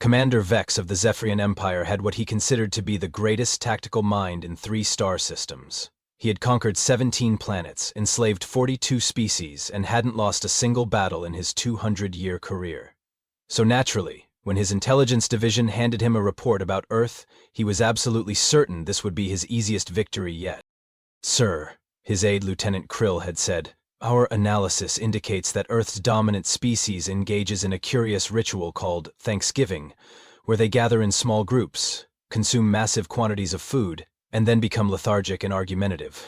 Commander Vex of the Zephyrian Empire had what he considered to be the greatest tactical mind in 3 star systems. He had conquered 17 planets, enslaved 42 species, and hadn't lost a single battle in his 200-year career. So naturally, when his intelligence division handed him a report about Earth, he was absolutely certain this would be his easiest victory yet. "Sir," his aide Lieutenant Krill had said, "our analysis indicates that Earth's dominant species engages in a curious ritual called Thanksgiving, where they gather in small groups, consume massive quantities of food, and then become lethargic and argumentative."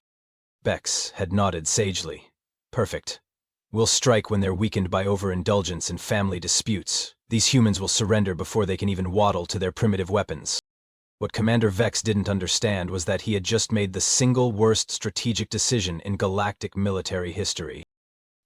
Vex had nodded sagely. "Perfect. We'll strike when they're weakened by overindulgence and family disputes. These humans will surrender before they can even waddle to their primitive weapons." What Commander Vex didn't understand was that he had just made the single worst strategic decision in galactic military history.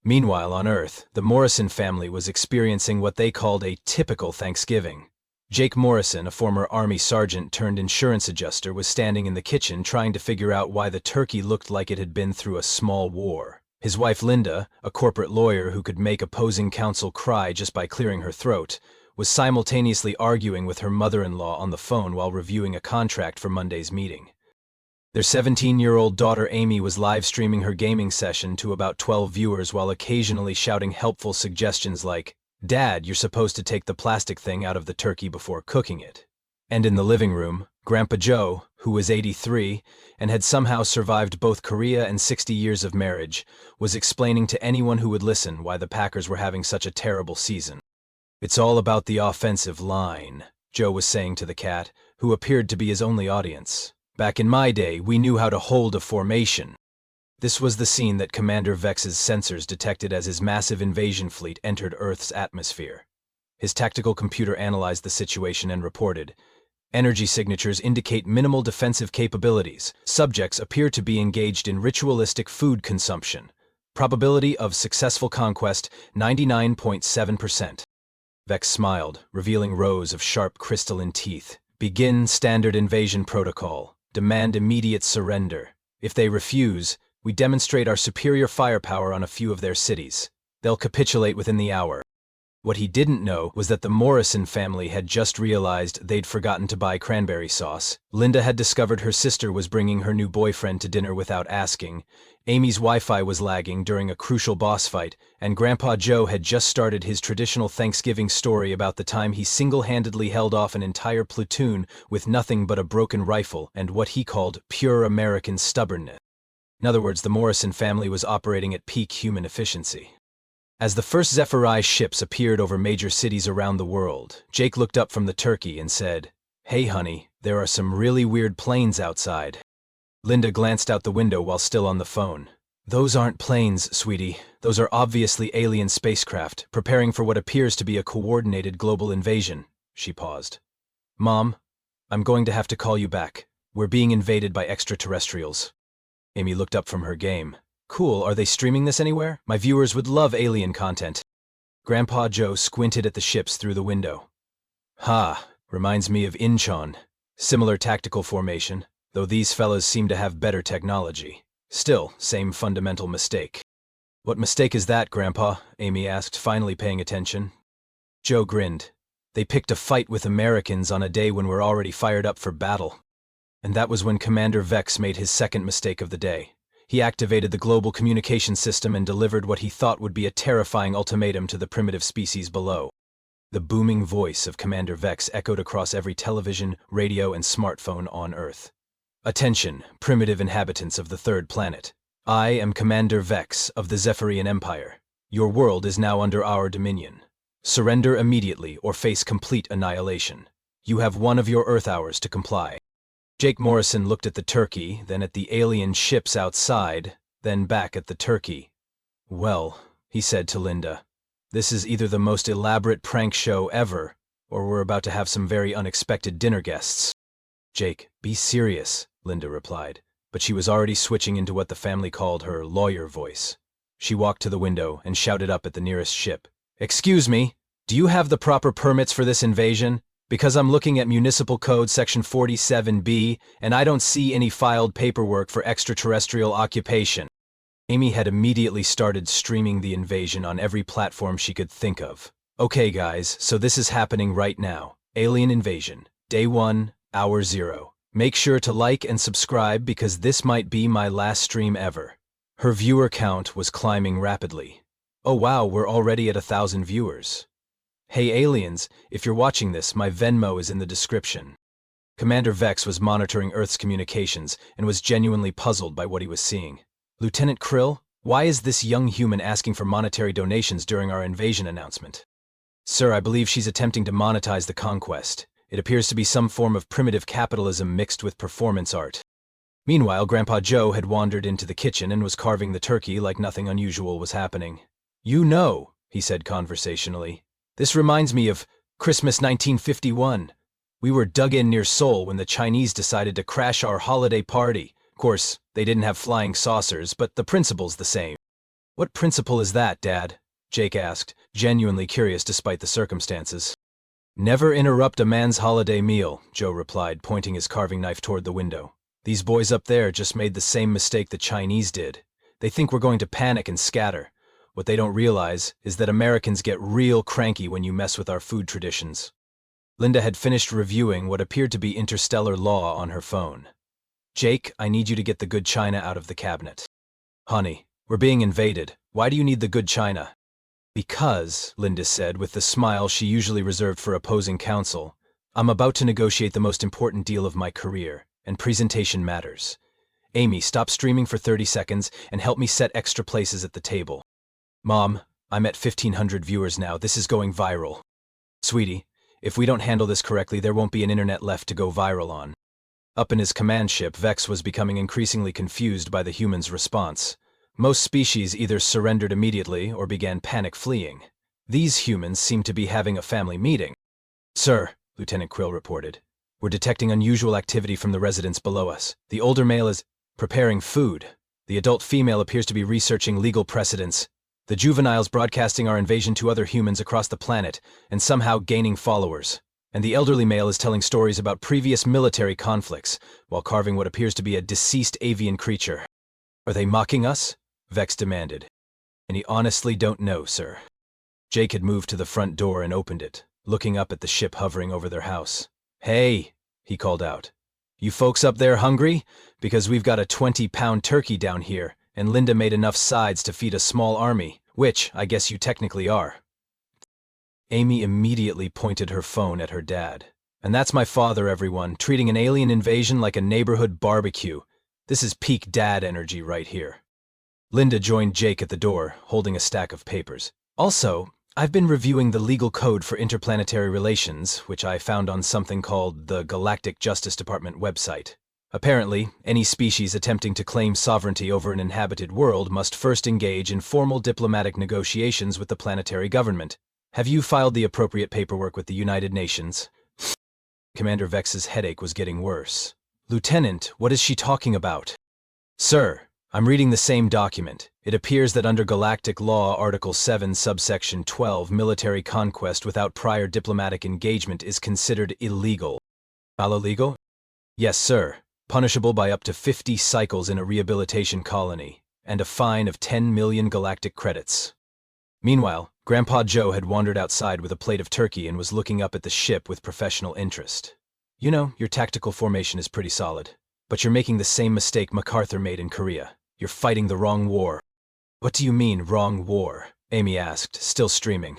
Meanwhile, on Earth, the Morrison family was experiencing what they called a typical Thanksgiving. Jake Morrison, a former Army sergeant turned insurance adjuster, was standing in the kitchen trying to figure out why the turkey looked like it had been through a small war. His wife Linda, a corporate lawyer who could make opposing counsel cry just by clearing her throat, was simultaneously arguing with her mother-in-law on the phone while reviewing a contract for Monday's meeting. Their 17-year-old daughter Amy was live-streaming her gaming session to about 12 viewers while occasionally shouting helpful suggestions like, "Dad, you're supposed to take the plastic thing out of the turkey before cooking it." And in the living room, Grandpa Joe, who was 83 and had somehow survived both Korea and 60 years of marriage, was explaining to anyone who would listen why the Packers were having such a terrible season. "It's all about the offensive line," Joe was saying to the cat, who appeared to be his only audience. "Back in my day, we knew how to hold a formation." This was the scene that Commander Vex's sensors detected as his massive invasion fleet entered Earth's atmosphere. His tactical computer analyzed the situation and reported, "Energy signatures indicate minimal defensive capabilities. Subjects appear to be engaged in ritualistic food consumption. Probability of successful conquest, 99.7%. Vex smiled, revealing rows of sharp crystalline teeth. "Begin standard invasion protocol. Demand immediate surrender. If they refuse, we demonstrate our superior firepower on a few of their cities. They'll capitulate within the hour." What he didn't know was that the Morrison family had just realized they'd forgotten to buy cranberry sauce. Linda had discovered her sister was bringing her new boyfriend to dinner without asking. Amy's Wi-Fi was lagging during a crucial boss fight, and Grandpa Joe had just started his traditional Thanksgiving story about the time he single-handedly held off an entire platoon with nothing but a broken rifle and what he called pure American stubbornness. In other words, the Morrison family was operating at peak human efficiency. As the first Zephyri ships appeared over major cities around the world, Jake looked up from the turkey and said, "Hey honey, there are some really weird planes outside." Linda glanced out the window while still on the phone. "Those aren't planes, sweetie. Those are obviously alien spacecraft, preparing for what appears to be a coordinated global invasion." She paused. "Mom, I'm going to have to call you back. We're being invaded by extraterrestrials." Amy looked up from her game. "Cool, are they streaming this anywhere? My viewers would love alien content." Grandpa Joe squinted at the ships through the window. "Ha, reminds me of Incheon. Similar tactical formation, though these fellas seem to have better technology. Still, same fundamental mistake." "What mistake is that, Grandpa?" Amy asked, finally paying attention. Joe grinned. "They picked a fight with Americans on a day when we're already fired up for battle." And that was when Commander Vex made his second mistake of the day. He activated the global communication system and delivered what he thought would be a terrifying ultimatum to the primitive species below. The booming voice of Commander Vex echoed across every television, radio, and smartphone on Earth. "Attention, primitive inhabitants of the third planet. I am Commander Vex of the Zephyrian Empire. Your world is now under our dominion. Surrender immediately or face complete annihilation. You have one of your Earth hours to comply." Jake Morrison looked at the turkey, then at the alien ships outside, then back at the turkey. "Well," he said to Linda, "this is either the most elaborate prank show ever, or we're about to have some very unexpected dinner guests." "Jake, be serious," Linda replied, but she was already switching into what the family called her lawyer voice. She walked to the window and shouted up at the nearest ship. "Excuse me, do you have the proper permits for this invasion? Because I'm looking at Municipal Code Section 47B, and I don't see any filed paperwork for extraterrestrial occupation." Amy had immediately started streaming the invasion on every platform she could think of. "Okay guys, so this is happening right now. Alien Invasion, Day 1, Hour 0. Make sure to like and subscribe because this might be my last stream ever. Her viewer count was climbing rapidly. Oh wow, we're already at 1,000 viewers. Hey aliens, if you're watching this, my Venmo is in the description. Commander Vex was monitoring Earth's communications and was genuinely puzzled by what he was seeing. Lieutenant Krill, why is this young human asking for monetary donations during our invasion announcement? Sir, I believe she's attempting to monetize the conquest. It appears to be some form of primitive capitalism mixed with performance art. Meanwhile, Grandpa Joe had wandered into the kitchen and was carving the turkey like nothing unusual was happening. You know, he said conversationally, this reminds me of Christmas 1951. We were dug in near Seoul when the Chinese decided to crash our holiday party. Of course, they didn't have flying saucers, but the principle's the same. What principle is that, Dad? Jake asked, genuinely curious despite the circumstances. Never interrupt a man's holiday meal, Joe replied, pointing his carving knife toward the window. These boys up there just made the same mistake the Chinese did. They think we're going to panic and scatter. What they don't realize is that Americans get real cranky when you mess with our food traditions. Linda had finished reviewing what appeared to be interstellar law on her phone. Jake, I need you to get the good china out of the cabinet. Honey, we're being invaded. Why do you need the good china? Because, Linda said with the smile she usually reserved for opposing counsel, I'm about to negotiate the most important deal of my career, and presentation matters. Amy, stop streaming for 30 seconds and help me set extra places at the table. Mom, I'm at 1,500 viewers now. This is going viral. Sweetie, if we don't handle this correctly, there won't be an internet left to go viral on. Up in his command ship, Vex was becoming increasingly confused by the humans' response. Most species either surrendered immediately or began panic fleeing. These humans seemed to be having a family meeting. Sir, Lieutenant Krill reported, we're detecting unusual activity from the residents below us. The older male is preparing food. The adult female appears to be researching legal precedents. The juvenile's broadcasting our invasion to other humans across the planet and somehow gaining followers. And the elderly male is telling stories about previous military conflicts while carving what appears to be a deceased avian creature. Are they mocking us? Vex demanded. And he honestly don't know, sir. Jake had moved to the front door and opened it, looking up at the ship hovering over their house. Hey, he called out. You folks up there hungry? Because we've got a 20-pound turkey down here, and Linda made enough sides to feed a small army, which I guess you technically are. Amy immediately pointed her phone at her dad. And that's my father, everyone, treating an alien invasion like a neighborhood barbecue. This is peak dad energy right here. Linda joined Jake at the door, holding a stack of papers. Also, I've been reviewing the legal code for interplanetary relations, which I found on something called the Galactic Justice Department website. Apparently, any species attempting to claim sovereignty over an inhabited world must first engage in formal diplomatic negotiations with the planetary government. Have you filed the appropriate paperwork with the United Nations? Commander Vex's headache was getting worse. Lieutenant, what is she talking about? Sir, I'm reading the same document. It appears that under Galactic Law, Article 7, Subsection 12, military conquest without prior diplomatic engagement is considered illegal. Illegal? Yes, sir. Punishable by up to 50 cycles in a rehabilitation colony, and a fine of 10 million galactic credits. Meanwhile, Grandpa Joe had wandered outside with a plate of turkey and was looking up at the ship with professional interest. You know, your tactical formation is pretty solid, but you're making the same mistake MacArthur made in Korea. You're fighting the wrong war. What do you mean, wrong war? Amy asked, still streaming.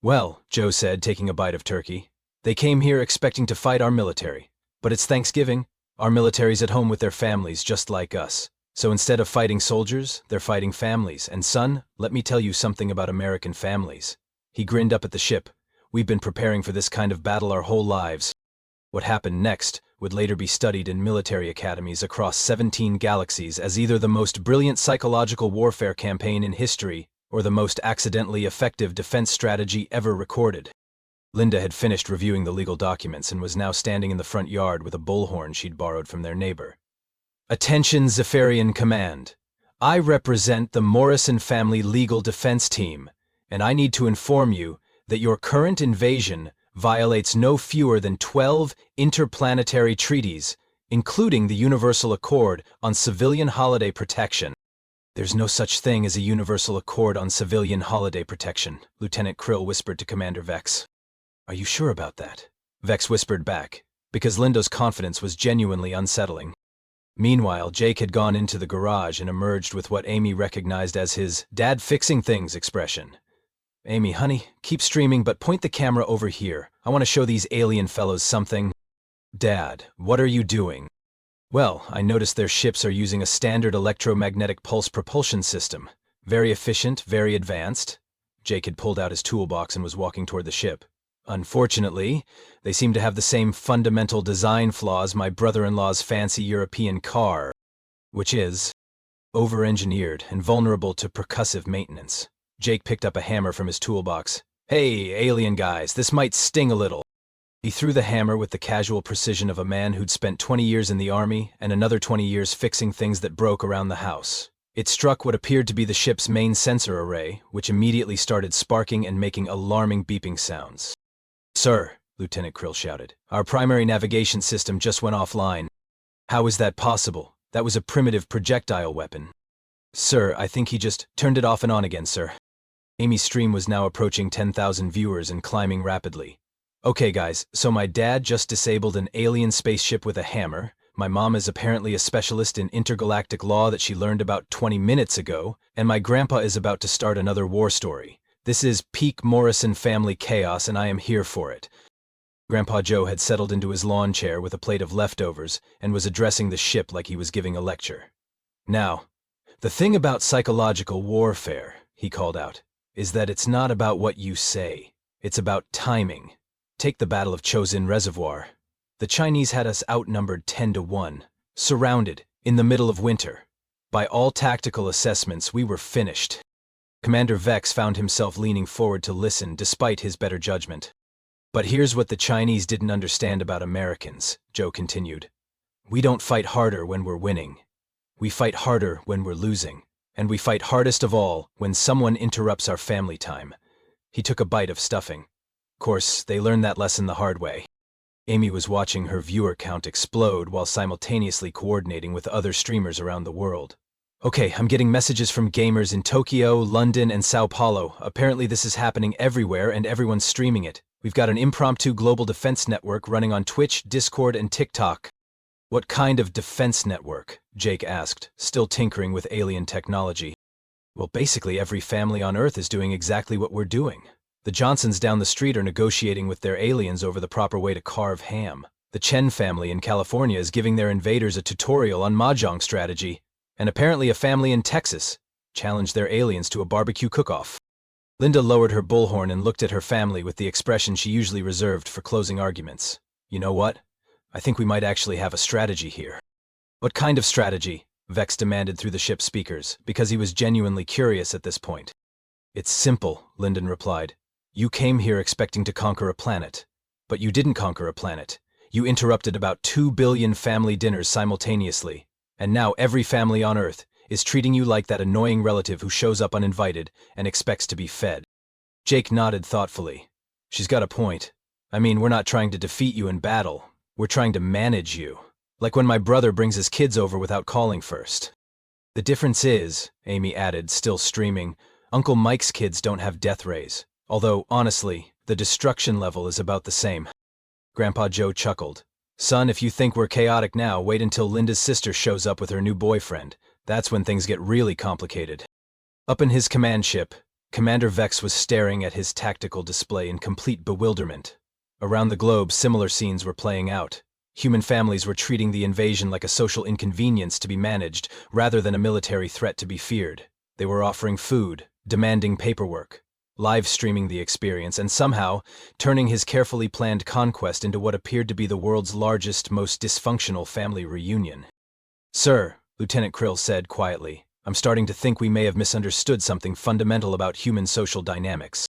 Well, Joe said, taking a bite of turkey, they came here expecting to fight our military. But it's Thanksgiving. Our military's at home with their families, just like us. So instead of fighting soldiers, they're fighting families. And son, let me tell you something about American families. He grinned up at the ship. We've been preparing for this kind of battle our whole lives. What happened next would later be studied in military academies across 17 galaxies as either the most brilliant psychological warfare campaign in history or the most accidentally effective defense strategy ever recorded. Linda had finished reviewing the legal documents and was now standing in the front yard with a bullhorn she'd borrowed from their neighbor. Attention, Zephyrian Command. I represent the Morrison family legal defense team, and I need to inform you that your current invasion violates no fewer than 12 interplanetary treaties, including the Universal Accord on Civilian Holiday Protection. There's no such thing as a Universal Accord on Civilian Holiday Protection, Lieutenant Krill whispered to Commander Vex. Are you sure about that? Vex whispered back, because Linda's confidence was genuinely unsettling. Meanwhile, Jake had gone into the garage and emerged with what Amy recognized as his "dad fixing things" expression. "Amy, honey, keep streaming, but point the camera over here. I want to show these alien fellows something." "Dad, what are you doing?" "Well, I noticed their ships are using a standard electromagnetic pulse propulsion system. Very efficient, very advanced." Jake had pulled out his toolbox and was walking toward the ship. "Unfortunately, they seem to have the same fundamental design flaws my brother-in-law's fancy European car, which is over-engineered and vulnerable to percussive maintenance." Jake picked up a hammer from his toolbox. "Hey, alien guys, this might sting a little." He threw the hammer with the casual precision of a man who'd spent 20 years in the army and another 20 years fixing things that broke around the house. It struck what appeared to be the ship's main sensor array, which immediately started sparking and making alarming beeping sounds. "Sir," Lieutenant Krill shouted, "our primary navigation system just went offline." "How is that possible? That was a primitive projectile weapon." "Sir, I think he just turned it off and on again, sir." Amy's stream was now approaching 10,000 viewers and climbing rapidly. "Okay, guys, so my dad just disabled an alien spaceship with a hammer. My mom is apparently a specialist in intergalactic law that she learned about 20 minutes ago, and my grandpa is about to start another war story. This is peak Morrison family chaos, and I am here for it." Grandpa Joe had settled into his lawn chair with a plate of leftovers and was addressing the ship like he was giving a lecture. "Now, the thing about psychological warfare," he called out, "is that it's not about what you say. It's about timing. Take the Battle of Chosin Reservoir. The Chinese had us outnumbered 10-1, surrounded, in the middle of winter. By all tactical assessments, we were finished." Commander Vex found himself leaning forward to listen despite his better judgment. "But here's what the Chinese didn't understand about Americans," Joe continued. "We don't fight harder when we're winning. We fight harder when we're losing. And we fight hardest of all when someone interrupts our family time." He took a bite of stuffing. Of course, they learned that lesson the hard way. Amy was watching her viewer count explode while simultaneously coordinating with other streamers around the world. "Okay, I'm getting messages from gamers in Tokyo, London, and Sao Paulo. Apparently this is happening everywhere and everyone's streaming it. We've got an impromptu global defense network running on Twitch, Discord, and TikTok." "What kind of defense network?" Jake asked, still tinkering with alien technology. "Well, basically every family on Earth is doing exactly what we're doing. The Johnsons down the street are negotiating with their aliens over the proper way to carve ham. The Chen family in California is giving their invaders a tutorial on mahjong strategy. And apparently a family in Texas challenged their aliens to a barbecue cook-off." Linda lowered her bullhorn and looked at her family with the expression she usually reserved for closing arguments. "You know what? I think we might actually have a strategy here." "What kind of strategy?" Vex demanded through the ship's speakers, because he was genuinely curious at this point. "It's simple," Lyndon replied. "You came here expecting to conquer a planet. But you didn't conquer a planet. You interrupted about 2 billion family dinners simultaneously. And now every family on Earth is treating you like that annoying relative who shows up uninvited and expects to be fed." Jake nodded thoughtfully. "She's got a point. I mean, we're not trying to defeat you in battle. We're trying to manage you. Like when my brother brings his kids over without calling first." "The difference is," Amy added, still streaming, "Uncle Mike's kids don't have death rays. Although, honestly, the destruction level is about the same." Grandpa Joe chuckled. "Son, if you think we're chaotic now, wait until Linda's sister shows up with her new boyfriend. That's when things get really complicated." Up in his command ship, Commander Vex was staring at his tactical display in complete bewilderment. Around the globe, similar scenes were playing out. Human families were treating the invasion like a social inconvenience to be managed, rather than a military threat to be feared. They were offering food, demanding paperwork, live streaming the experience, and somehow turning his carefully planned conquest into what appeared to be the world's largest, most dysfunctional family reunion. "Sir," Lieutenant Krill said quietly, "I'm starting to think we may have misunderstood something fundamental about human social dynamics."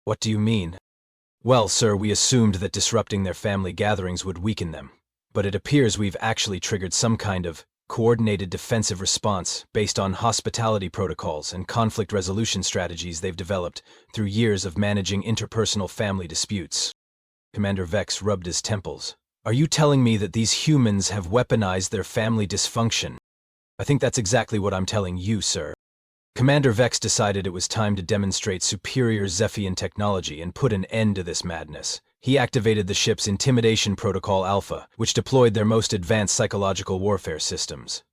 "What do you mean?" "Well, sir, we assumed that disrupting their family gatherings would weaken them. But it appears we've actually triggered some kind of coordinated defensive response based on hospitality protocols and conflict resolution strategies they've developed through years of managing interpersonal family disputes." Commander Vex rubbed his temples. "Are you telling me that these humans have weaponized their family dysfunction?" "I think that's exactly what I'm telling you, sir." Commander Vex decided it was time to demonstrate superior Zephian technology and put an end to this madness. He activated the ship's Intimidation Protocol Alpha, which deployed their most advanced psychological warfare systems.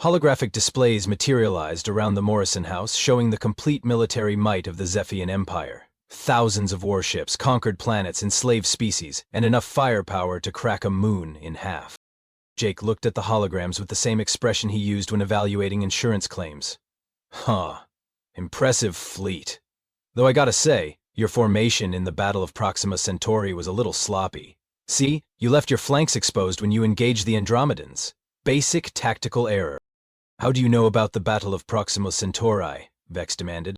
Holographic displays materialized around the Morrison house, showing the complete military might of the Zephian Empire. Thousands of warships, conquered planets, enslaved species, and enough firepower to crack a moon in half. Jake looked at the holograms with the same expression he used when evaluating insurance claims. Huh. Impressive fleet. Though I gotta say, your formation in the Battle of Proxima Centauri was a little sloppy. See, you left your flanks exposed when you engaged the Andromedans. Basic tactical error. How do you know about the Battle of Proxima Centauri? Vex demanded.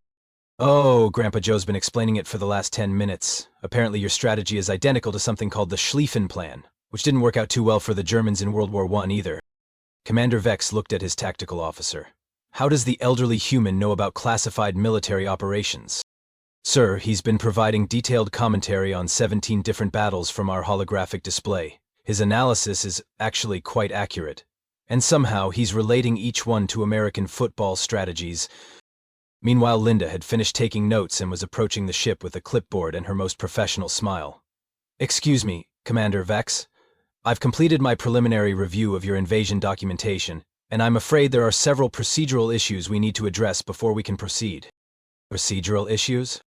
Oh, Grandpa Joe's been explaining it for the last 10 minutes. Apparently your strategy is identical to something called the Schlieffen Plan, which didn't work out too well for the Germans in World War I either. Commander Vex looked at his tactical officer. How does the elderly human know about classified military operations? Sir, he's been providing detailed commentary on 17 different battles from our holographic display. His analysis is actually quite accurate. And somehow he's relating each one to American football strategies. Meanwhile, Linda had finished taking notes and was approaching the ship with a clipboard and her most professional smile. Excuse me, Commander Vex. I've completed my preliminary review of your invasion documentation, and I'm afraid there are several procedural issues we need to address before we can proceed. Procedural issues?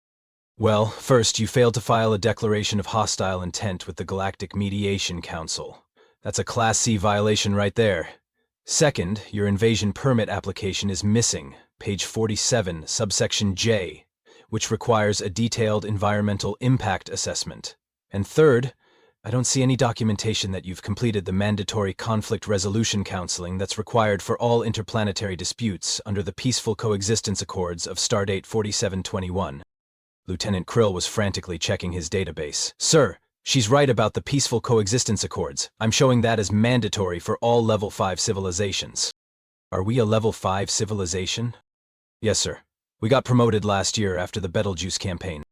Well, first, you failed to file a declaration of hostile intent with the Galactic Mediation Council. That's a Class C violation right there. Second, your invasion permit application is missing, page 47, subsection J, which requires a detailed environmental impact assessment. And third, I don't see any documentation that you've completed the mandatory conflict resolution counseling that's required for all interplanetary disputes under the Peaceful Coexistence Accords of Stardate 4721. Lieutenant Krill was frantically checking his database. Sir, she's right about the Peaceful Coexistence Accords. I'm showing that as mandatory for all Level 5 civilizations. Are we a Level 5 civilization? Yes, sir. We got promoted last year after the Betelgeuse campaign.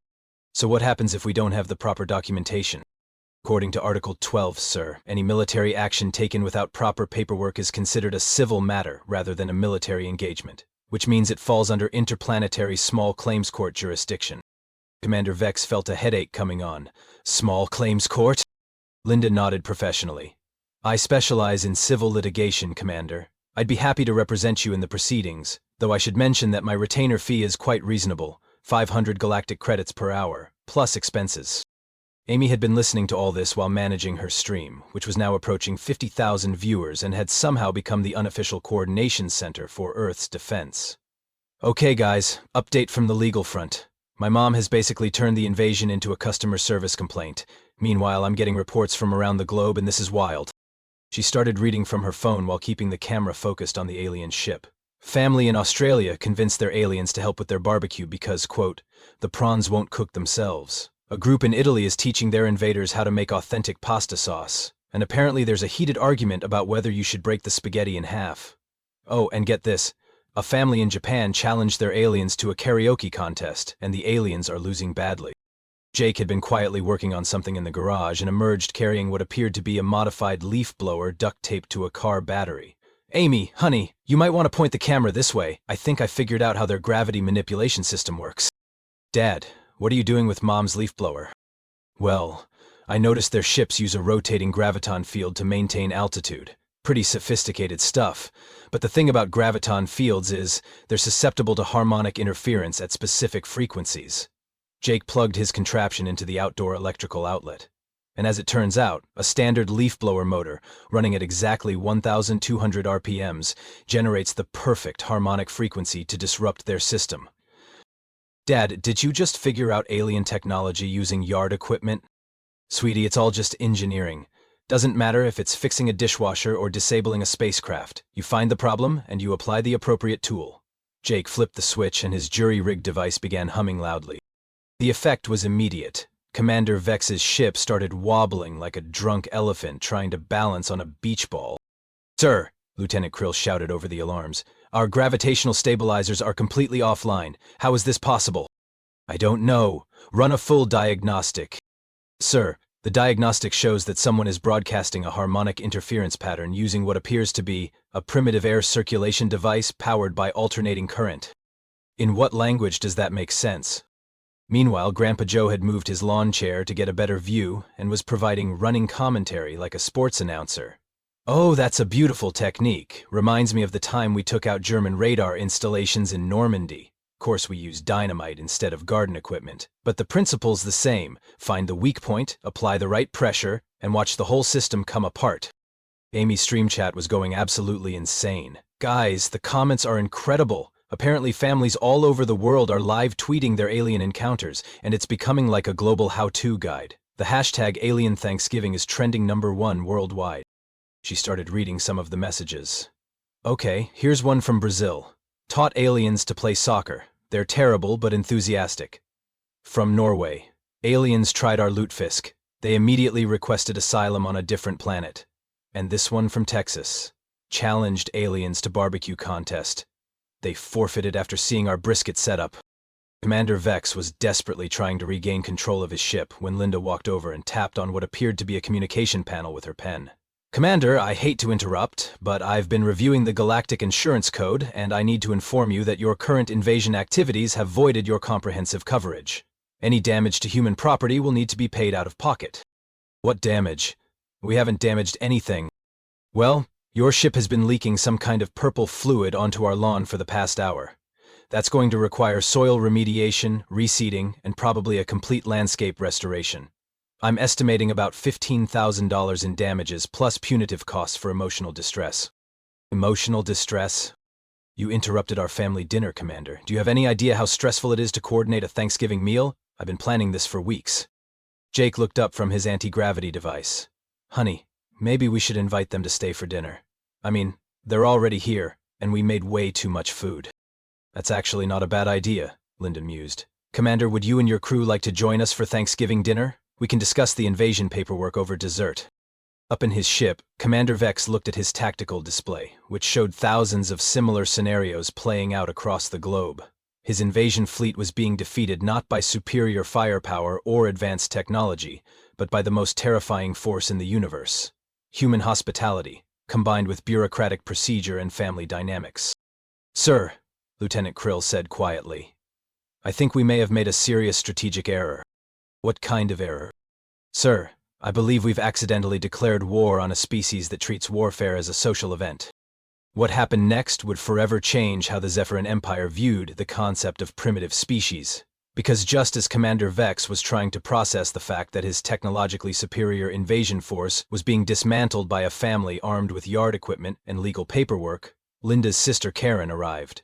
So what happens if we don't have the proper documentation? According to Article 12, sir, any military action taken without proper paperwork is considered a civil matter rather than a military engagement, which means it falls under interplanetary small claims court jurisdiction. Commander Vex felt a headache coming on. Small claims court? Linda nodded professionally. I specialize in civil litigation, Commander. I'd be happy to represent you in the proceedings, though I should mention that my retainer fee is quite reasonable, 500 galactic credits per hour, plus expenses. Amy had been listening to all this while managing her stream, which was now approaching 50,000 viewers and had somehow become the unofficial coordination center for Earth's defense. Okay guys, update from the legal front. My mom has basically turned the invasion into a customer service complaint. Meanwhile, I'm getting reports from around the globe and this is wild. She started reading from her phone while keeping the camera focused on the alien ship. Family in Australia convinced their aliens to help with their barbecue because, quote, the prawns won't cook themselves. A group in Italy is teaching their invaders how to make authentic pasta sauce. And apparently there's a heated argument about whether you should break the spaghetti in half. Oh, and get this. A family in Japan challenged their aliens to a karaoke contest, and the aliens are losing badly. Jake had been quietly working on something in the garage and emerged carrying what appeared to be a modified leaf blower duct taped to a car battery. Amy, honey, you might want to point the camera this way. I think I figured out how their gravity manipulation system works. Dad, what are you doing with Mom's leaf blower? Well, I noticed their ships use a rotating graviton field to maintain altitude. Pretty sophisticated stuff, but the thing about graviton fields is they're susceptible to harmonic interference at specific frequencies. Jake plugged his contraption into the outdoor electrical outlet. And as it turns out, a standard leaf blower motor, running at exactly 1,200 RPMs, generates the perfect harmonic frequency to disrupt their system. Dad, did you just figure out alien technology using yard equipment? Sweetie, it's all just engineering. Doesn't matter if it's fixing a dishwasher or disabling a spacecraft. You find the problem, and you apply the appropriate tool. Jake flipped the switch, and his jury-rigged device began humming loudly. The effect was immediate. Commander Vex's ship started wobbling like a drunk elephant trying to balance on a beach ball. Sir, Lieutenant Krill shouted over the alarms, our gravitational stabilizers are completely offline. How is this possible? I don't know. Run a full diagnostic. Sir, the diagnostic shows that someone is broadcasting a harmonic interference pattern using what appears to be a primitive air circulation device powered by alternating current. In what language does that make sense? Meanwhile, Grandpa Joe had moved his lawn chair to get a better view and was providing running commentary like a sports announcer. "Oh, that's a beautiful technique. Reminds me of the time we took out German radar installations in Normandy. Of course, we used dynamite instead of garden equipment. But the principle's the same. Find the weak point, apply the right pressure, and watch the whole system come apart." Amy's stream chat was going absolutely insane. "Guys, the comments are incredible. Apparently families all over the world are live tweeting their alien encounters, and it's becoming like a global how-to guide. The hashtag Alien Thanksgiving is trending #1 worldwide." She started reading some of the messages. "Okay, here's one from Brazil. Taught aliens to play soccer. They're terrible but enthusiastic." From Norway. "Aliens tried our lutefisk. They immediately requested asylum on a different planet." And this one from Texas. "Challenged aliens to barbecue contest. They forfeited after seeing our brisket setup." Commander Vex was desperately trying to regain control of his ship when Linda walked over and tapped on what appeared to be a communication panel with her pen. "Commander, I hate to interrupt, but I've been reviewing the Galactic Insurance Code, and I need to inform you that your current invasion activities have voided your comprehensive coverage. Any damage to human property will need to be paid out of pocket." "What damage? We haven't damaged anything." "Well, your ship has been leaking some kind of purple fluid onto our lawn for the past hour. That's going to require soil remediation, reseeding, and probably a complete landscape restoration. I'm estimating about $15,000 in damages plus punitive costs for emotional distress." "Emotional distress? You interrupted our family dinner, Commander. Do you have any idea how stressful it is to coordinate a Thanksgiving meal? I've been planning this for weeks." Jake looked up from his anti-gravity device. "Honey, maybe we should invite them to stay for dinner. I mean, they're already here, and we made way too much food." "That's actually not a bad idea," Linda mused. "Commander, would you and your crew like to join us for Thanksgiving dinner? We can discuss the invasion paperwork over dessert." Up in his ship, Commander Vex looked at his tactical display, which showed thousands of similar scenarios playing out across the globe. His invasion fleet was being defeated not by superior firepower or advanced technology, but by the most terrifying force in the universe: human hospitality, combined with bureaucratic procedure and family dynamics. "Sir," Lieutenant Krill said quietly, "I think we may have made a serious strategic error." "What kind of error?" "Sir, I believe we've accidentally declared war on a species that treats warfare as a social event. What happened next would forever change how the Zephyrin Empire viewed the concept of primitive species. Because just as Commander Vex was trying to process the fact that his technologically superior invasion force was being dismantled by a family armed with yard equipment and legal paperwork, Linda's sister Karen arrived.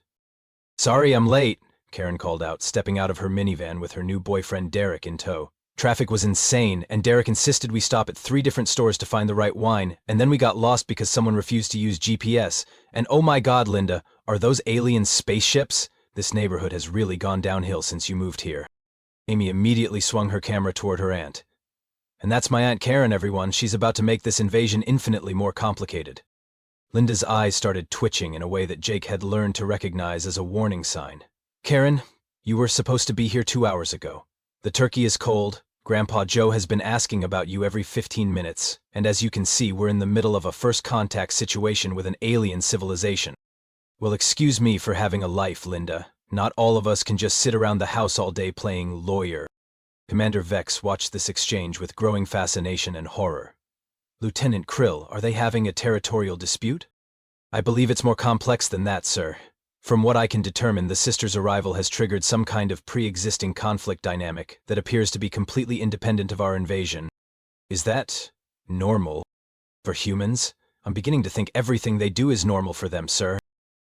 "Sorry I'm late," Karen called out, stepping out of her minivan with her new boyfriend Derek in tow. "Traffic was insane, and Derek insisted we stop at 3 different stores to find the right wine, and then we got lost because someone refused to use GPS. And oh my God, Linda, are those alien spaceships? This neighborhood has really gone downhill since you moved here." Amy immediately swung her camera toward her aunt. "And that's my Aunt Karen, everyone. She's about to make this invasion infinitely more complicated." Linda's eyes started twitching in a way that Jake had learned to recognize as a warning sign. "Karen, you were supposed to be here 2 hours ago. The turkey is cold, Grandpa Joe has been asking about you every 15 minutes, and as you can see, we're in the middle of a first contact situation with an alien civilization." "Well, excuse me for having a life, Linda. Not all of us can just sit around the house all day playing lawyer." Commander Vex watched this exchange with growing fascination and horror. "Lieutenant Krill, are they having a territorial dispute?" "I believe it's more complex than that, sir. From what I can determine, the sisters' arrival has triggered some kind of pre-existing conflict dynamic that appears to be completely independent of our invasion." "Is that normal for humans? I'm beginning to think everything they do is normal for them, sir."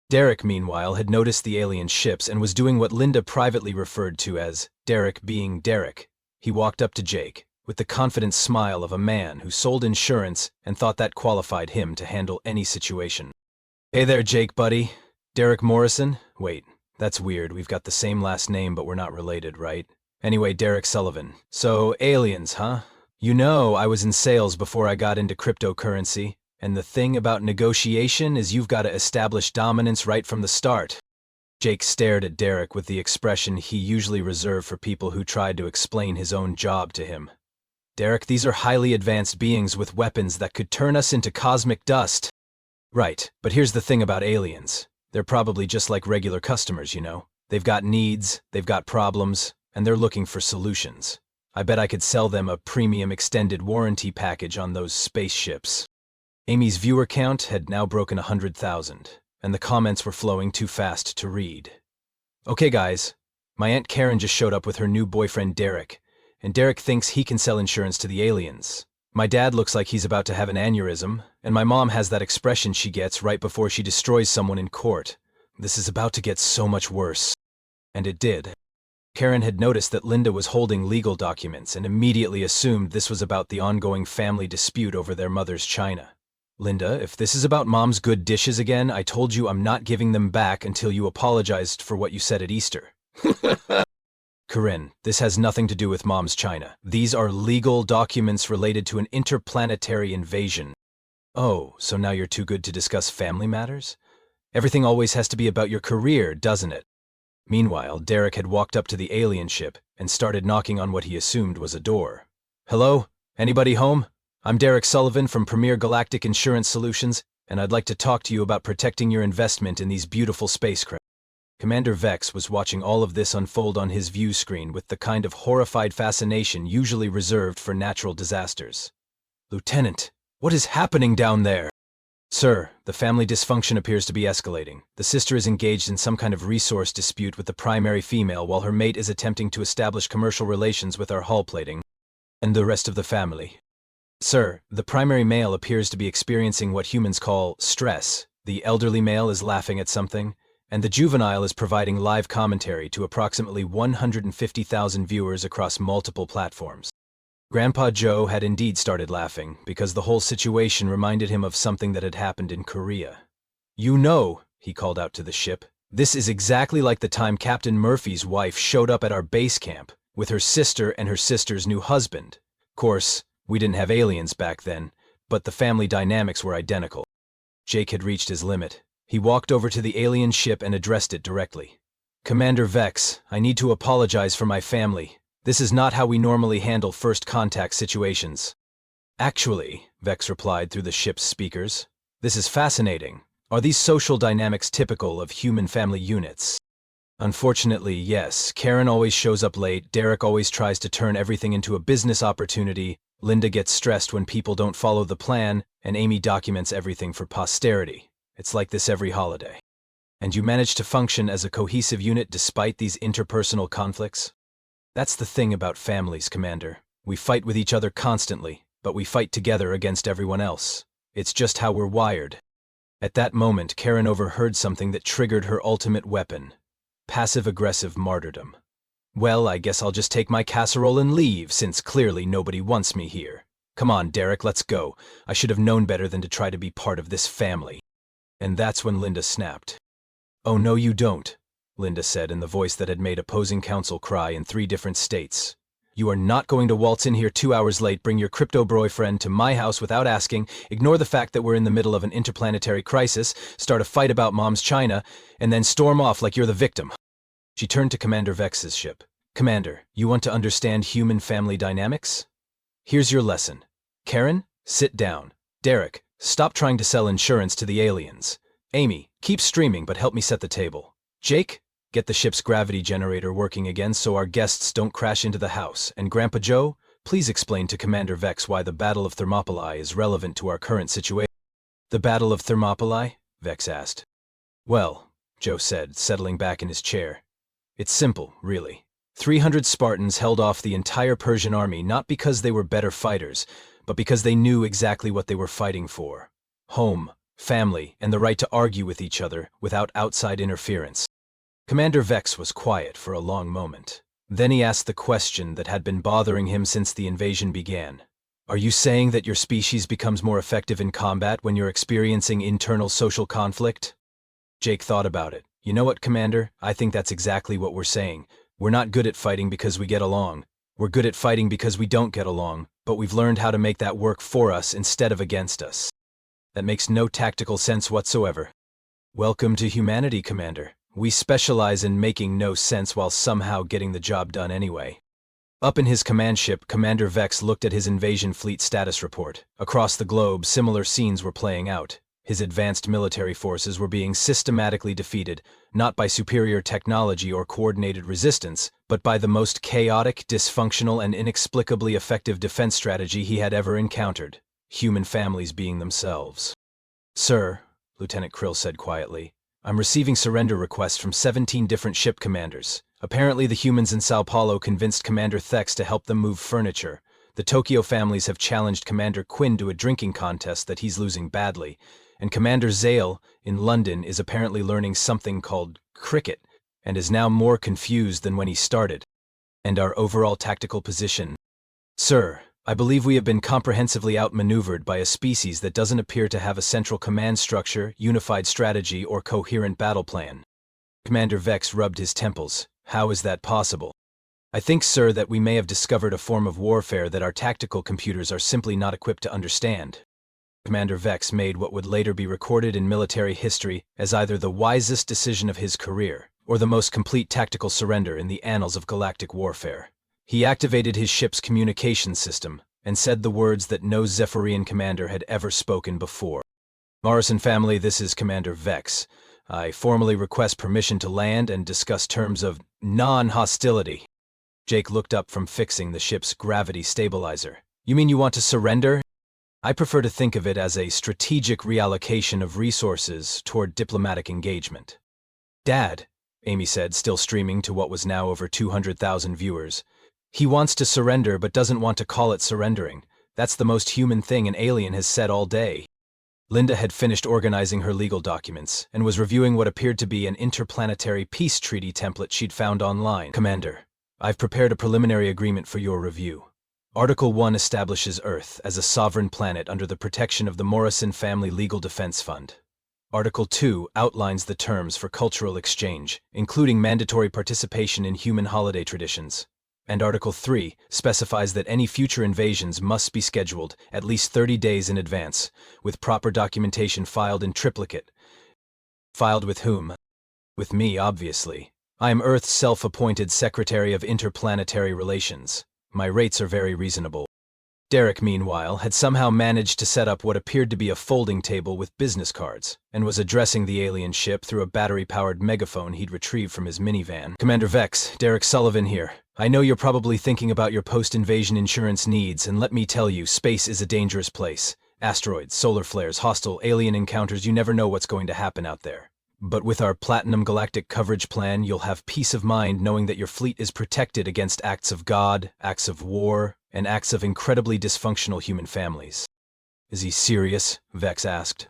Derek, meanwhile, had noticed the alien ships and was doing what Linda privately referred to as Derek being Derek. He walked up to Jake with the confident smile of a man who sold insurance and thought that qualified him to handle any situation. "Hey there, Jake, buddy. Derek Morrison? Wait, that's weird. We've got the same last name, but we're not related, right? Anyway, Derek Sullivan. So, aliens, huh? You know, I was in sales before I got into cryptocurrency, and the thing about negotiation is you've got to establish dominance right from the start." Jake stared at Derek with the expression he usually reserved for people who tried to explain his own job to him. "Derek, these are highly advanced beings with weapons that could turn us into cosmic dust." "Right, but here's the thing about aliens. They're probably just like regular customers, you know. They've got needs, they've got problems, and they're looking for solutions. I bet I could sell them a premium extended warranty package on those spaceships. Amy's viewer count had now broken 100,000, and the comments were flowing too fast to read. Okay guys, my Aunt Karen just showed up with her new boyfriend Derek, and Derek thinks he can sell insurance to the aliens. My dad looks like he's about to have an aneurysm, and my mom has that expression she gets right before she destroys someone in court. This is about to get so much worse. And it did. Karen had noticed that Linda was holding legal documents and immediately assumed this was about the ongoing family dispute over their mother's china. Linda, if this is about Mom's good dishes again, I told you I'm not giving them back until you apologized for what you said at Easter. Corinne, this has nothing to do with Mom's china. These are legal documents related to an interplanetary invasion. Oh, so now you're too good to discuss family matters? Everything always has to be about your career, doesn't it? Meanwhile, Derek had walked up to the alien ship and started knocking on what he assumed was a door. Hello? Anybody home? I'm Derek Sullivan from Premier Galactic Insurance Solutions, and I'd like to talk to you about protecting your investment in these beautiful spacecraft. Commander Vex was watching all of this unfold on his view screen with the kind of horrified fascination usually reserved for natural disasters. Lieutenant, what is happening down there? Sir, the family dysfunction appears to be escalating. The sister is engaged in some kind of resource dispute with the primary female while her mate is attempting to establish commercial relations with our hull plating and the rest of the family. Sir, the primary male appears to be experiencing what humans call stress. The elderly male is laughing at something, and the juvenile is providing live commentary to approximately 150,000 viewers across multiple platforms. Grandpa Joe had indeed started laughing because the whole situation reminded him of something that had happened in Korea. You know, he called out to the ship, this is exactly like the time Captain Murphy's wife showed up at our base camp with her sister and her sister's new husband. Of course, we didn't have aliens back then, but the family dynamics were identical. Jake had reached his limit. He walked over to the alien ship and addressed it directly. Commander Vex, I need to apologize for my family. This is not how we normally handle first contact situations. Actually, Vex replied through the ship's speakers, this is fascinating. Are these social dynamics typical of human family units? Unfortunately, yes. Karen always shows up late, Derek always tries to turn everything into a business opportunity, Linda gets stressed when people don't follow the plan, and Amy documents everything for posterity. It's like this every holiday. And you manage to function as a cohesive unit despite these interpersonal conflicts? That's the thing about families, Commander. We fight with each other constantly, but we fight together against everyone else. It's just how we're wired. At that moment, Karen overheard something that triggered her ultimate weapon. Passive-aggressive martyrdom. Well, I guess I'll just take my casserole and leave, since clearly nobody wants me here. Come on, Derek, let's go. I should have known better than to try to be part of this family. And that's when Linda snapped. Oh, no you don't, Linda said in the voice that had made opposing counsel cry in 3 different states. You are not going to waltz in here 2 hours late, bring your crypto boyfriend to my house without asking, ignore the fact that we're in the middle of an interplanetary crisis, start a fight about Mom's china, and then storm off like you're the victim. She turned to Commander Vex's ship. Commander, you want to understand human family dynamics? Here's your lesson. Karen, sit down. Derek, stop trying to sell insurance to the aliens. Amy, keep streaming but help me set the table. Jake, get the ship's gravity generator working again so our guests don't crash into the house. And Grandpa Joe, please explain to Commander Vex why the Battle of Thermopylae is relevant to our current situation. The Battle of Thermopylae? Vex asked. Well, Joe said, settling back in his chair. It's simple, really. 300 Spartans held off the entire Persian army not because they were better fighters, but because they knew exactly what they were fighting for. Home, family, and the right to argue with each other without outside interference. Commander Vex was quiet for a long moment. Then he asked the question that had been bothering him since the invasion began. Are you saying that your species becomes more effective in combat when you're experiencing internal social conflict? Jake thought about it. You know what, Commander? I think that's exactly what we're saying. We're not good at fighting because we get along. We're good at fighting because we don't get along, but we've learned how to make that work for us instead of against us. That makes no tactical sense whatsoever. Welcome to humanity, Commander. We specialize in making no sense while somehow getting the job done anyway. Up in his command ship, Commander Vex looked at his invasion fleet status report. Across the globe, similar scenes were playing out. His advanced military forces were being systematically defeated, not by superior technology or coordinated resistance, but by the most chaotic, dysfunctional, and inexplicably effective defense strategy he had ever encountered, human families being themselves. "Sir," Lieutenant Krill said quietly, "I'm receiving surrender requests from 17 different ship commanders. Apparently the humans in Sao Paulo convinced Commander Thex to help them move furniture. The Tokyo families have challenged Commander Quinn to a drinking contest that he's losing badly, and Commander Zale in London is apparently learning something called cricket and is now more confused than when he started. And our overall tactical position. Sir, I believe we have been comprehensively outmaneuvered by a species that doesn't appear to have a central command structure, unified strategy, or coherent battle plan." Commander Vex rubbed his temples. "How is that possible?" "I think, sir, that we may have discovered a form of warfare that our tactical computers are simply not equipped to understand." Commander Vex made what would later be recorded in military history as either the wisest decision of his career or the most complete tactical surrender in the annals of galactic warfare. He activated his ship's communication system and said the words that no Zephyrian commander had ever spoken before. "Morrison family, this is Commander Vex. I formally request permission to land and discuss terms of non-hostility." Jake looked up from fixing the ship's gravity stabilizer. "You mean you want to surrender?" "I prefer to think of it as a strategic reallocation of resources toward diplomatic engagement." "Dad," Amy said, still streaming to what was now over 200,000 viewers, "he wants to surrender but doesn't want to call it surrendering. That's the most human thing an alien has said all day." Linda had finished organizing her legal documents and was reviewing what appeared to be an interplanetary peace treaty template she'd found online. "Commander, I've prepared a preliminary agreement for your review. Article 1 establishes Earth as a sovereign planet under the protection of the Morrison Family Legal Defense Fund. Article 2 outlines the terms for cultural exchange, including mandatory participation in human holiday traditions. And Article 3 specifies that any future invasions must be scheduled at least 30 days in advance, with proper documentation filed in triplicate." "Filed with whom?" "With me, obviously. I am Earth's self-appointed Secretary of Interplanetary Relations. My rates are very reasonable." Derek, meanwhile, had somehow managed to set up what appeared to be a folding table with business cards, and was addressing the alien ship through a battery-powered megaphone he'd retrieved from his minivan. "Commander Vex, Derek Sullivan here. I know you're probably thinking about your post-invasion insurance needs, and let me tell you, space is a dangerous place. Asteroids, solar flares, hostile alien encounters, you never know what's going to happen out there. But with our Platinum Galactic Coverage Plan, you'll have peace of mind knowing that your fleet is protected against acts of God, acts of war, and acts of incredibly dysfunctional human families." "Is he serious?" Vex asked.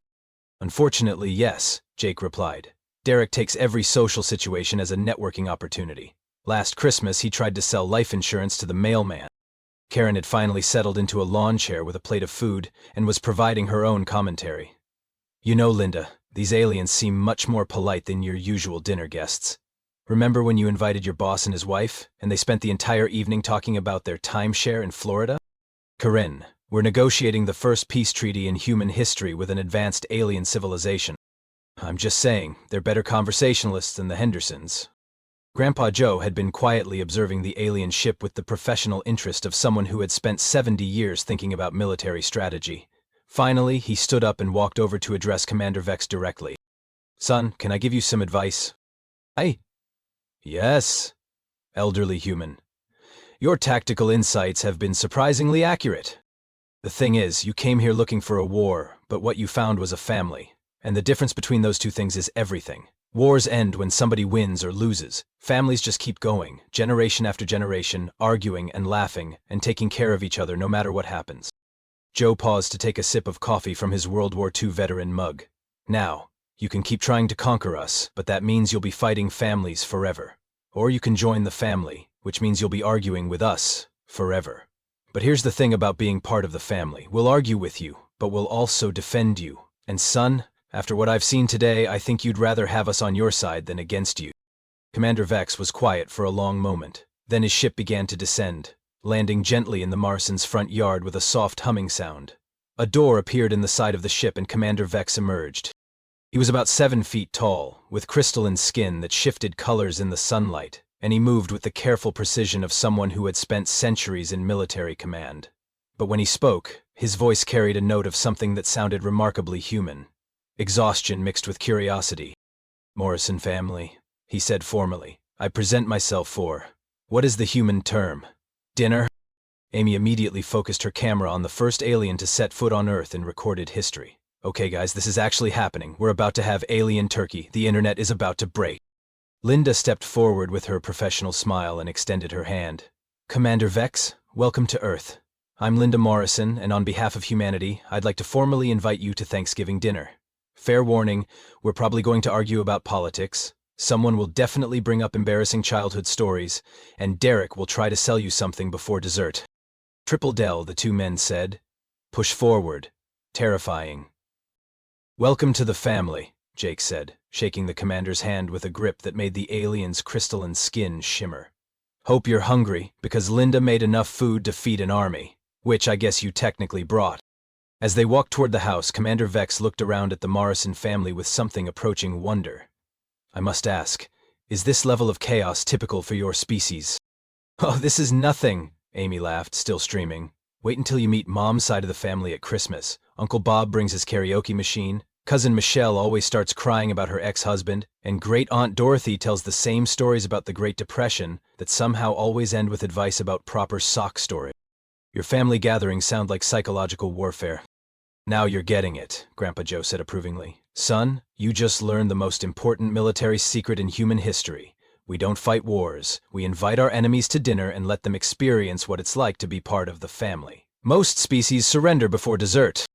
"Unfortunately, yes," Jake replied. "Derek takes every social situation as a networking opportunity. Last Christmas, he tried to sell life insurance to the mailman. Karen had finally settled into a lawn chair with a plate of food and was providing her own commentary. "You know, Linda, these aliens seem much more polite than your usual dinner guests. Remember when you invited your boss and his wife, and they spent the entire evening talking about their timeshare in Florida? Corinne, we're negotiating the first peace treaty in human history with an advanced alien civilization. I'm just saying, they're better conversationalists than the Hendersons." Grandpa Joe had been quietly observing the alien ship with the professional interest of someone who had spent 70 years thinking about military strategy. Finally, he stood up and walked over to address Commander Vex directly. "Son, can I give you some advice?" "Yes, elderly human. Your tactical insights have been surprisingly accurate. The thing is, you came here looking for a war, but what you found was a family. And the difference between those two things is everything. Wars end when somebody wins or loses. Families just keep going, generation after generation, arguing and laughing and taking care of each other no matter what happens." Joe paused to take a sip of coffee from his World War II veteran mug. "Now, you can keep trying to conquer us, but that means you'll be fighting families forever. Or you can join the family, which means you'll be arguing with us forever. But here's the thing about being part of the family. We'll argue with you, but we'll also defend you. And son, after what I've seen today, I think you'd rather have us on your side than against you." Commander Vex was quiet for a long moment. Then his ship began to descend, landing gently in the Morrison's front yard with a soft humming sound. A door appeared in the side of the ship and Commander Vex emerged. He was about 7 feet tall, with crystalline skin that shifted colors in the sunlight, and he moved with the careful precision of someone who had spent centuries in military command. But when he spoke, his voice carried a note of something that sounded remarkably human. exhaustion mixed with curiosity. "Morrison family," he said formally. "I present myself for, what is the human term? Dinner?" Amy immediately focused her camera on the first alien to set foot on Earth in recorded history. "Okay guys, this is actually happening. We're about to have alien turkey. The internet is about to break." Linda stepped forward with her professional smile and extended her hand. "Commander Vex, welcome to Earth. I'm Linda Morrison, and on behalf of humanity, I'd like to formally invite you to Thanksgiving dinner. Fair warning, we're probably going to argue about politics. Someone will definitely bring up embarrassing childhood stories, and Derek will try to sell you something before dessert." "Triple Del," the two men said. "Push forward. Terrifying." "Welcome to the family," Jake said, shaking the commander's hand with a grip that made the alien's crystalline skin shimmer. "Hope you're hungry, because Linda made enough food to feed an army, which I guess you technically brought." As they walked toward the house, Commander Vex looked around at the Morrison family with something approaching wonder. "I must ask, is this level of chaos typical for your species?" "Oh, this is nothing," Amy laughed, still streaming. "Wait until you meet Mom's side of the family at Christmas. Uncle Bob brings his karaoke machine, Cousin Michelle always starts crying about her ex-husband, and Great Aunt Dorothy tells the same stories about the Great Depression that somehow always end with advice about proper sock storage. Your family gatherings sound like psychological warfare." "Now you're getting it," Grandpa Joe said approvingly. "Son, you just learned the most important military secret in human history. We don't fight wars. We invite our enemies to dinner and let them experience what it's like to be part of the family. Most species surrender before dessert."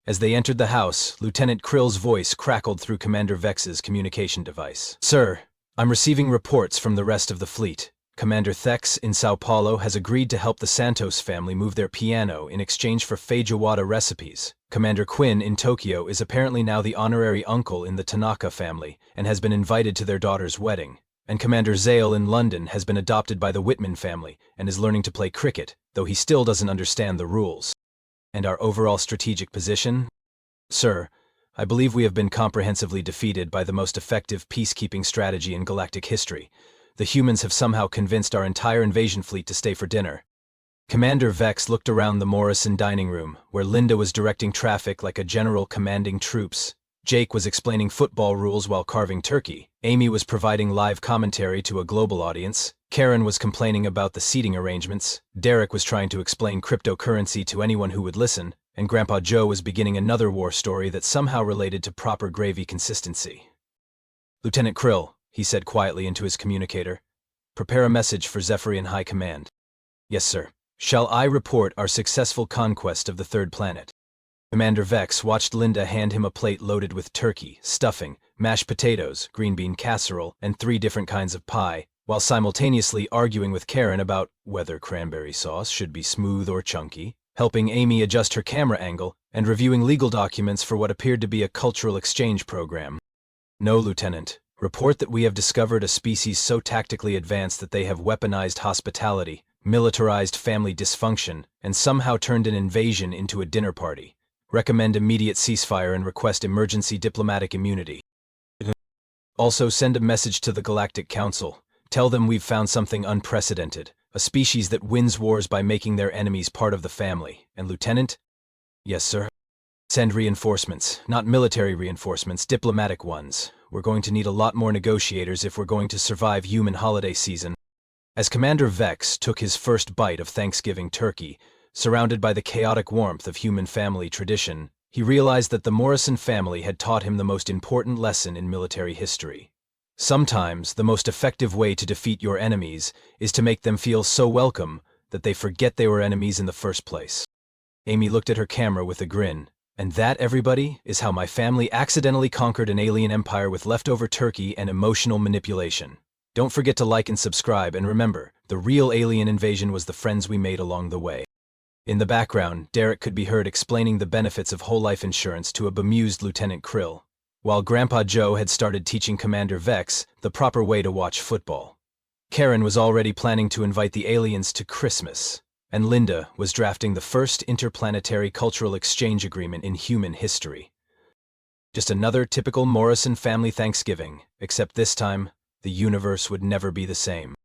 As they entered the house, Lieutenant Krill's voice crackled through Commander Vex's communication device. "Sir, I'm receiving reports from the rest of the fleet. Commander Thex in Sao Paulo has agreed to help the Santos family move their piano in exchange for Feijoada recipes. Commander Quinn in Tokyo is apparently now the honorary uncle in the Tanaka family and has been invited to their daughter's wedding. And Commander Zale in London has been adopted by the Whitman family and is learning to play cricket, though he still doesn't understand the rules. And our overall strategic position? Sir, I believe we have been comprehensively defeated by the most effective peacekeeping strategy in galactic history. The humans have somehow convinced our entire invasion fleet to stay for dinner." Commander Vex looked around the Morrison dining room, where Linda was directing traffic like a general commanding troops. Jake was explaining football rules while carving turkey. Amy was providing live commentary to a global audience. Karen was complaining about the seating arrangements. Derek was trying to explain cryptocurrency to anyone who would listen. And Grandpa Joe was beginning another war story that somehow related to proper gravy consistency. "Lieutenant Krill," he said quietly into his communicator, "prepare a message for Zephyrian High Command." "Yes, sir." "Shall I report our successful conquest of the third planet?" Commander Vex watched Linda hand him a plate loaded with turkey, stuffing, mashed potatoes, green bean casserole, and 3 different kinds of pie, while simultaneously arguing with Karen about whether cranberry sauce should be smooth or chunky, helping Amy adjust her camera angle, and reviewing legal documents for what appeared to be a cultural exchange program. "No, Lieutenant. Report that we have discovered a species so tactically advanced that they have weaponized hospitality, militarized family dysfunction, and somehow turned an invasion into a dinner party. Recommend immediate ceasefire and request emergency diplomatic immunity. Also send a message to the Galactic Council. Tell them we've found something unprecedented, a species that wins wars by making their enemies part of the family. And Lieutenant?" "Yes, sir." "Send reinforcements, not military reinforcements, diplomatic ones. We're going to need a lot more negotiators if we're going to survive human holiday season." As Commander Vex took his first bite of Thanksgiving turkey, surrounded by the chaotic warmth of human family tradition, he realized that the Morrison family had taught him the most important lesson in military history. Sometimes, the most effective way to defeat your enemies is to make them feel so welcome that they forget they were enemies in the first place. Amy looked at her camera with a grin. "And that, everybody, is how my family accidentally conquered an alien empire with leftover turkey and emotional manipulation. Don't forget to like and subscribe, and remember, the real alien invasion was the friends we made along the way." In the background, Derek could be heard explaining the benefits of whole life insurance to a bemused Lieutenant Krill, while Grandpa Joe had started teaching Commander Vex the proper way to watch football. Karen was already planning to invite the aliens to Christmas, and Linda was drafting the first interplanetary cultural exchange agreement in human history. Just another typical Morrison family Thanksgiving, except this time, the universe would never be the same.